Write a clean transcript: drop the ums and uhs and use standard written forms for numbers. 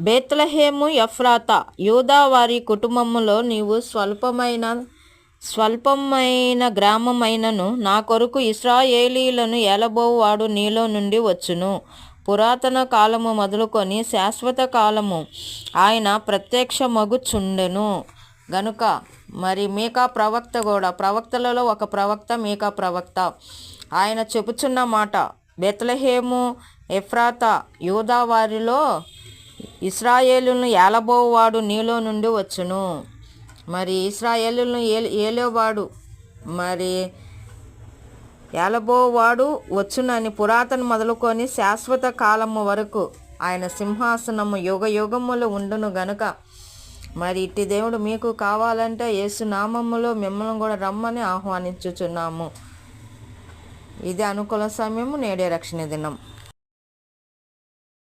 బేత్లెహేము ఎఫ్రాతా, యూదా వారి కుటుంబములో నీవు స్వల్పమైన గ్రామమైనను నా కొరకు ఇశ్రాయేలీయులను ఏలబోవువాడు నీలో నుండి వచ్చును. పురాతన కాలము మొదలుకొని శాశ్వత కాలము ఆయన ప్రత్యక్షమగుచుండెను గనుక. మరి మీకా ప్రవక్త కూడా, ప్రవక్తలలో ఒక ప్రవక్త మీకా ప్రవక్త, ఆయన చెప్పుచున్న మాట, బేత్లెహేము ఎఫ్రాతా, యూదా వారిలో ఇశ్రాయేలును ఏలబోవాడు నీలో నుండి వచ్చును. మరి ఇశ్రాయేలును ఏలేవాడు, మరి ఏలబోవాడు వచ్చునని పురాతన మొదలుకొని శాశ్వత కాలము వరకు ఆయన సింహాసనము యుగ యుగములు ఉండును గనుక. మరి ఇట్టి దేవుడు మీకు కావాలంటే యేసు నామములో మిమ్మల్ని కూడా రమ్మని ఆహ్వానించుచున్నాము. ఇది అనుకూల సమయము, నేడే రక్షణ దినం.